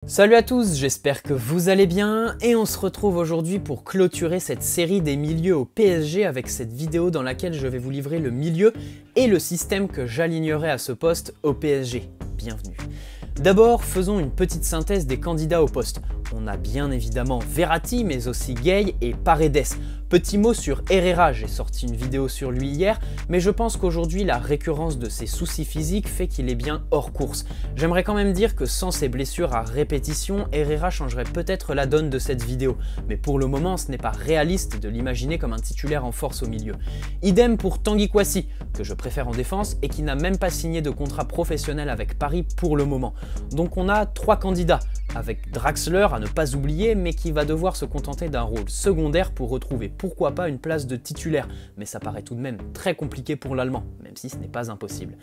Salut à tous, j'espère que vous allez bien et on se retrouve aujourd'hui pour clôturer cette série des milieux au PSG avec cette vidéo dans laquelle je vais vous livrer le milieu et le système que j'alignerai à ce poste au PSG. Bienvenue. D'abord, faisons une petite synthèse des candidats au poste. On a bien évidemment Verratti, mais aussi Gueye et Paredes. Petit mot sur Herrera, j'ai sorti une vidéo sur lui hier, mais je pense qu'aujourd'hui la récurrence de ses soucis physiques fait qu'il est bien hors course. J'aimerais quand même dire que sans ses blessures à répétition, Herrera changerait peut-être la donne de cette vidéo, mais pour le moment ce n'est pas réaliste de l'imaginer comme un titulaire en force au milieu. Idem pour Tanguy Kouassi, que je préfère en défense et qui n'a même pas signé de contrat professionnel avec Paris pour le moment. Donc on a trois candidats, avec Draxler à ne pas oublier, mais qui va devoir se contenter d'un rôle secondaire pour retrouver pourquoi pas une place de titulaire, mais ça paraît tout de même très compliqué pour l'Allemand, même si ce n'est pas impossible.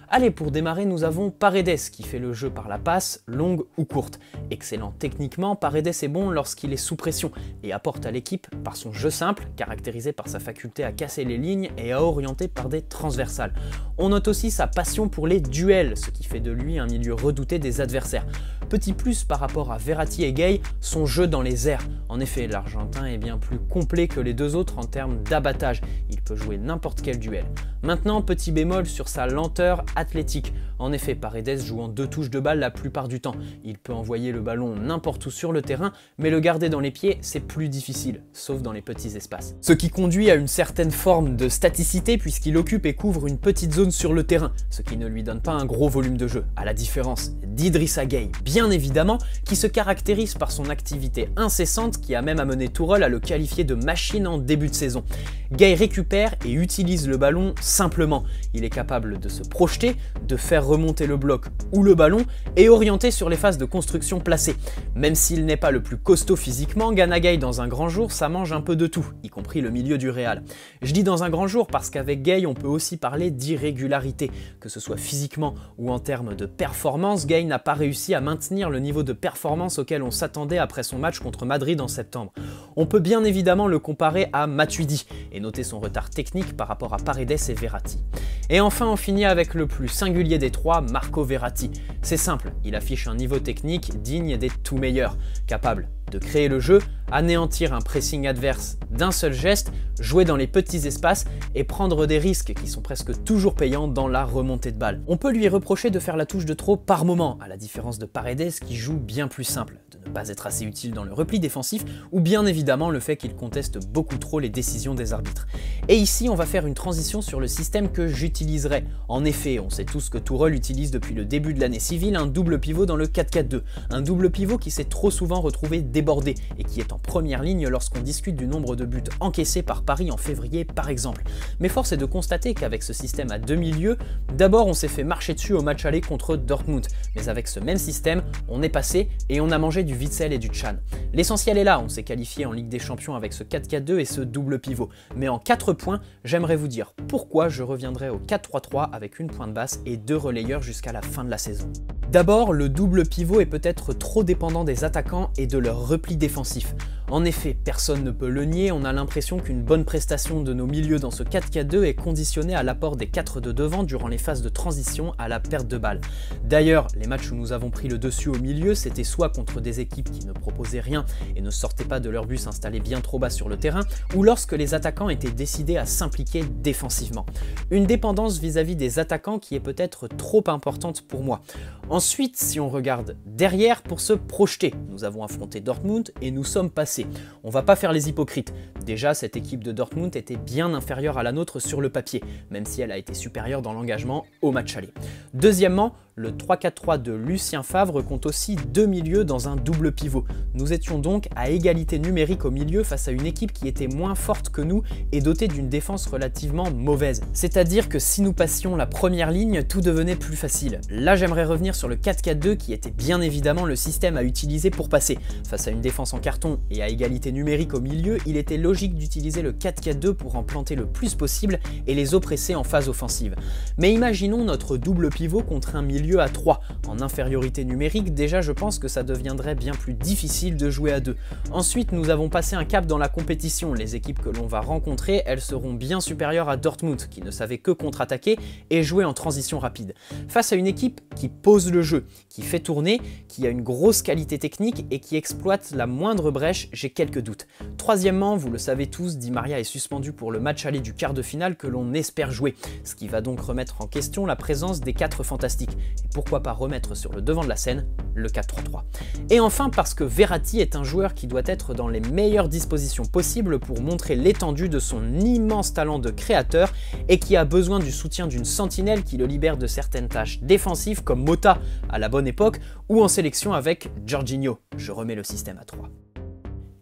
Allez, pour démarrer, nous avons Paredes qui fait le jeu par la passe, longue ou courte. Excellent techniquement, Paredes est bon lorsqu'il est sous pression et apporte à l'équipe par son jeu simple, caractérisé par sa faculté à casser les lignes et à orienter par des transversales. On note aussi sa passion pour les duels, ce qui fait de lui un milieu redouté des adversaires. Petit plus par rapport à Verratti et Gueye, son jeu dans les airs. En effet, l'Argentin est bien plus complet que les deux autres en termes d'abattage. Il peut jouer n'importe quel duel. Maintenant, petit bémol sur sa lenteur athlétique. En effet, Paredes joue en deux touches de balle la plupart du temps. Il peut envoyer le ballon n'importe où sur le terrain, mais le garder dans les pieds, c'est plus difficile, sauf dans les petits espaces. Ce qui conduit à une certaine forme de staticité puisqu'il occupe et couvre une petite zone sur le terrain, ce qui ne lui donne pas un gros volume de jeu, à la différence d'Idrissa Gueye, bien évidemment, qui se caractérise par son activité incessante qui a même amené Tourelle à le qualifier de machine en début de saison. Gueye récupère et utilise le ballon simplement. Il est capable de se projeter, de faire remonter le bloc ou le ballon et orienter sur les phases de construction placées. Même s'il n'est pas le plus costaud physiquement, Gana Gueye dans un grand jour, ça mange un peu de tout, y compris le milieu du Real. Je dis dans un grand jour parce qu'avec Gueye, on peut aussi parler d'irrégularité. Que ce soit physiquement ou en termes de performance, Gueye n'a pas réussi à maintenir le niveau de performance auquel on s'attendait après son match contre Madrid en septembre. On peut bien évidemment le comparer à Matuidi et noter son retard technique par rapport à Paredes et Verratti. Et enfin, on finit avec le plus singulier des trois, Marco Verratti. C'est simple, il affiche un niveau technique digne des tout meilleurs, capable de créer le jeu, anéantir un pressing adverse d'un seul geste, jouer dans les petits espaces et prendre des risques qui sont presque toujours payants dans la remontée de balle. On peut lui reprocher de faire la touche de trop par moment, à la différence de Paredes qui joue bien plus simple, de ne pas être assez utile dans le repli défensif ou bien évidemment le fait qu'il conteste beaucoup trop les décisions des arbitres. Et ici, on va faire une transition sur le système que j'utiliserai. En effet, on sait tous que Tourelle utilise depuis le début de l'année civile un double pivot dans le 4-4-2, un double pivot qui s'est trop souvent retrouvé débordé et qui est en première ligne lorsqu'on discute du nombre de buts encaissés par Paris en février par exemple. Mais force est de constater qu'avec ce système à deux milieux, d'abord on s'est fait marcher dessus au match aller contre Dortmund, mais avec ce même système, on est passé et on a mangé du Witsel et du Can. L'essentiel est là, on s'est qualifié en Ligue des Champions avec ce 4-4-2 et ce double pivot. Mais en 4 points, j'aimerais vous dire pourquoi je reviendrai au 4-3-3 avec une pointe basse et 2 relayeurs jusqu'à la fin de la saison. D'abord, le double pivot est peut-être trop dépendant des attaquants et de leur repli défensif. En effet, personne ne peut le nier, on a l'impression qu'une bonne prestation de nos milieux dans ce 4-4-2 est conditionnée à l'apport des 4 de devant durant les phases de transition à la perte de balle. D'ailleurs, les matchs où nous avons pris le dessus au milieu, c'était soit contre des équipes qui ne proposaient rien et ne sortaient pas de leur bus installés bien trop bas sur le terrain, ou lorsque les attaquants étaient décidés à s'impliquer défensivement. Une dépendance vis-à-vis des attaquants qui est peut-être trop importante pour moi. Ensuite, si on regarde derrière pour se projeter, nous avons affronté Dortmund et nous sommes passés. On va pas faire les hypocrites. Déjà, cette équipe de Dortmund était bien inférieure à la nôtre sur le papier, même si elle a été supérieure dans l'engagement au match aller. Deuxièmement, le 3-4-3 de Lucien Favre compte aussi 2 milieux dans un double pivot. Nous étions donc à égalité numérique au milieu face à une équipe qui était moins forte que nous et dotée d'une défense relativement mauvaise. C'est-à-dire que si nous passions la première ligne, tout devenait plus facile. Là, j'aimerais revenir sur le 4-4-2 qui était bien évidemment le système à utiliser pour passer. Face à une défense en carton et à égalité numérique au milieu, il était logique d'utiliser le 4-4-2 pour en planter le plus possible et les oppresser en phase offensive. Mais imaginons notre double pivot contre un milieu milieu à 3. En infériorité numérique, déjà je pense que ça deviendrait bien plus difficile de jouer à 2. Ensuite, nous avons passé un cap dans la compétition. Les équipes que l'on va rencontrer, elles seront bien supérieures à Dortmund, qui ne savait que contre-attaquer et jouer en transition rapide. Face à une équipe qui pose le jeu, qui fait tourner, qui a une grosse qualité technique et qui exploite la moindre brèche, j'ai quelques doutes. Troisièmement, vous le savez tous, Di Maria est suspendu pour le match aller du quart de finale que l'on espère jouer, ce qui va donc remettre en question la présence des 4 fantastiques. Et pourquoi pas remettre sur le devant de la scène le 4-3-3. Et enfin parce que Verratti est un joueur qui doit être dans les meilleures dispositions possibles pour montrer l'étendue de son immense talent de créateur et qui a besoin du soutien d'une sentinelle qui le libère de certaines tâches défensives comme Mota à la bonne époque ou en sélection avec Jorginho. Je remets le système à 3.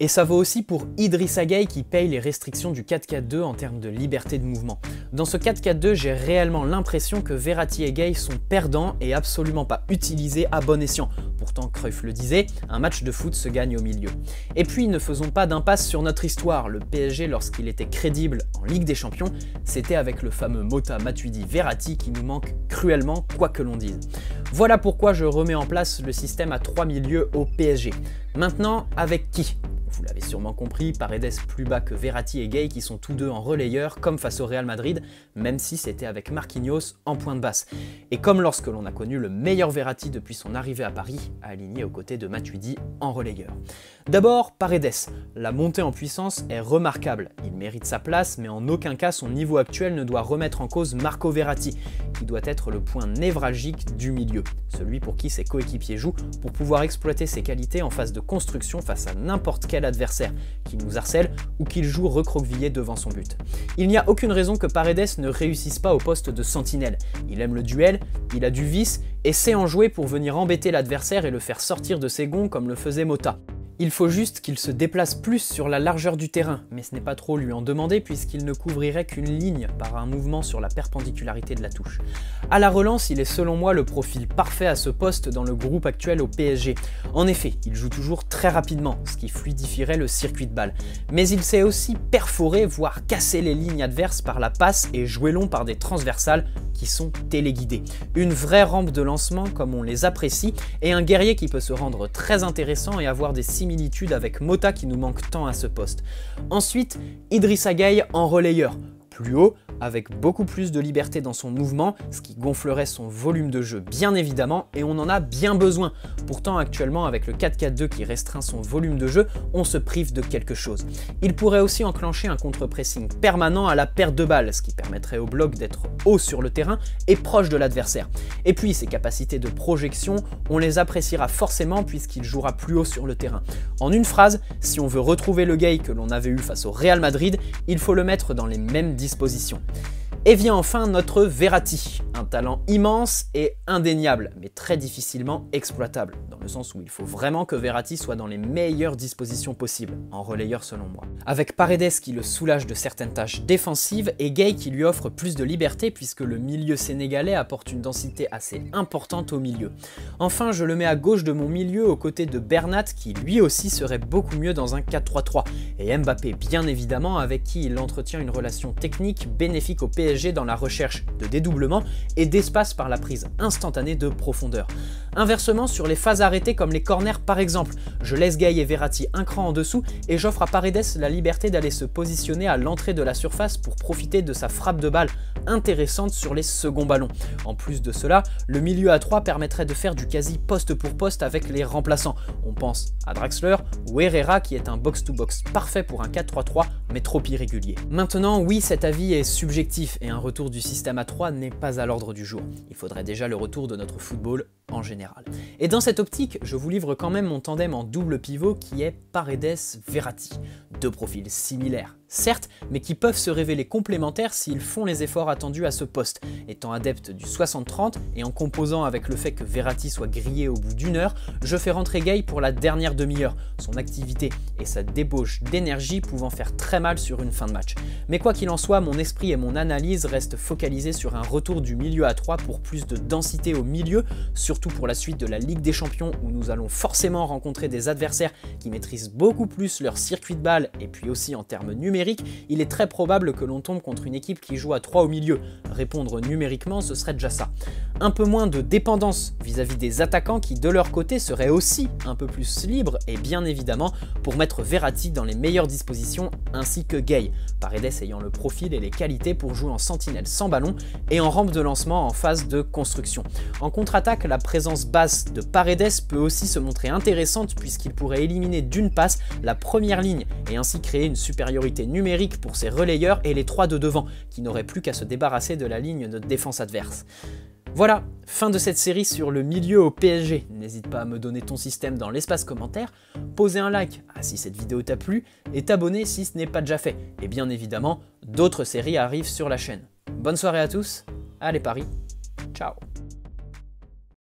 Et ça vaut aussi pour Idrissa Gueye qui paye les restrictions du 4-4-2 en termes de liberté de mouvement. Dans ce 4-4-2, j'ai réellement l'impression que Verratti et Gueye sont perdants et absolument pas utilisés à bon escient. Pourtant, Cruyff le disait, un match de foot se gagne au milieu. Et puis, ne faisons pas d'impasse sur notre histoire. Le PSG, lorsqu'il était crédible en Ligue des Champions, c'était avec le fameux Mota, Matuidi, Verratti qui nous manque cruellement, quoi que l'on dise. Voilà pourquoi je remets en place le système à 3 milieux au PSG. Maintenant, avec qui ? Vous l'avez sûrement compris, Paredes plus bas que Verratti et Gueye qui sont tous deux en relayeur comme face au Real Madrid, même si c'était avec Marquinhos en pointe basse. Et comme lorsque l'on a connu le meilleur Verratti depuis son arrivée à Paris, aligné aux côtés de Matuidi en relayeur. D'abord, Paredes. La montée en puissance est remarquable. Il mérite sa place, mais en aucun cas son niveau actuel ne doit remettre en cause Marco Verratti, qui doit être le point névralgique du milieu. Celui pour qui ses coéquipiers jouent pour pouvoir exploiter ses qualités en phase de construction face à n'importe quel adversaire qui nous harcèle ou qu'il joue recroquevillé devant son but. Il n'y a aucune raison que Paredes ne réussisse pas au poste de sentinelle. Il aime le duel, il a du vice et sait en jouer pour venir embêter l'adversaire et le faire sortir de ses gonds comme le faisait Mota. Il faut juste qu'il se déplace plus sur la largeur du terrain, mais ce n'est pas trop lui en demander puisqu'il ne couvrirait qu'une ligne par un mouvement sur la perpendicularité de la touche. À la relance, il est selon moi le profil parfait à ce poste dans le groupe actuel au PSG. En effet, il joue toujours très rapidement, ce qui fluidifierait le circuit de balle. Mais il sait aussi perforer, voire casser les lignes adverses par la passe et jouer long par des transversales qui sont téléguidées. Une vraie rampe de lancement comme on les apprécie et un guerrier qui peut se rendre très intéressant et avoir des similitudes avec Mota qui nous manque tant à ce poste. Ensuite, Idrissa Gueye en relayeur. Plus haut, avec beaucoup plus de liberté dans son mouvement, ce qui gonflerait son volume de jeu bien évidemment, et on en a bien besoin. Pourtant actuellement avec le 4-4-2 qui restreint son volume de jeu, on se prive de quelque chose. Il pourrait aussi enclencher un contre-pressing permanent à la perte de balle, ce qui permettrait au bloc d'être haut sur le terrain et proche de l'adversaire. Et puis ses capacités de projection, on les appréciera forcément puisqu'il jouera plus haut sur le terrain. En une phrase, si on veut retrouver le Gueye que l'on avait eu face au Real Madrid, il faut le mettre dans les mêmes dispositions. Et vient enfin notre Verratti, un talent immense et indéniable, mais très difficilement exploitable, dans le sens où il faut vraiment que Verratti soit dans les meilleures dispositions possibles, en relayeur selon moi. Avec Paredes qui le soulage de certaines tâches défensives et Gueye qui lui offre plus de liberté puisque le milieu sénégalais apporte une densité assez importante au milieu. Enfin, je le mets à gauche de mon milieu aux côtés de Bernat qui lui aussi serait beaucoup mieux dans un 4-3-3, et Mbappé bien évidemment avec qui il entretient une relation technique bénéfique au PSG dans la recherche de dédoublement et d'espace par la prise instantanée de profondeur. Inversement, sur les phases arrêtées comme les corners par exemple, je laisse Gueye et Verratti un cran en dessous et j'offre à Paredes la liberté d'aller se positionner à l'entrée de la surface pour profiter de sa frappe de balle intéressante sur les seconds ballons. En plus de cela, le milieu à 3 permettrait de faire du quasi poste pour poste avec les remplaçants. On pense à Draxler ou Herrera qui est un box-to-box parfait pour un 4-3-3 mais trop irrégulier. Maintenant, oui, cet avis est subjectif et un retour du système à 3 n'est pas à l'ordre du jour. Il faudrait déjà le retour de notre football en général. Et dans cette optique, je vous livre quand même mon tandem en double pivot qui est Paredes-Verratti. Deux profils similaires, certes, mais qui peuvent se révéler complémentaires s'ils font les efforts attendus à ce poste. Étant adepte du 60-30 et en composant avec le fait que Verratti soit grillé au bout d'une heure, je fais rentrer Gueye pour la dernière demi-heure, son activité et sa débauche d'énergie pouvant faire très mal sur une fin de match. Mais quoi qu'il en soit, mon esprit et mon analyse restent focalisés sur un retour du milieu à 3 pour plus de densité au milieu, surtout pour la suite de la Ligue des Champions où nous allons forcément rencontrer des adversaires qui maîtrisent beaucoup plus leur circuit de balle et puis aussi en termes numériques, il est très probable que l'on tombe contre une équipe qui joue à 3 au milieu. Répondre numériquement, ce serait déjà ça. Un peu moins de dépendance vis-à-vis des attaquants qui de leur côté seraient aussi un peu plus libres et bien évidemment pour mettre Verratti dans les meilleures dispositions ainsi que Gay, Paredes ayant le profil et les qualités pour jouer en sentinelle sans ballon et en rampe de lancement en phase de construction. En contre-attaque, la présence basse de Paredes peut aussi se montrer intéressante puisqu'il pourrait éliminer d'une passe la première ligne et ainsi créer une supériorité numérique pour ses relayeurs et les 3 de devant qui n'auraient plus qu'à se débarrasser de la ligne de défense adverse. Voilà, fin de cette série sur le milieu au PSG. N'hésite pas à me donner ton système dans l'espace commentaire, poser un like si cette vidéo t'a plu et t'abonner si ce n'est pas déjà fait. Et bien évidemment, d'autres séries arrivent sur la chaîne. Bonne soirée à tous, allez Paris, ciao.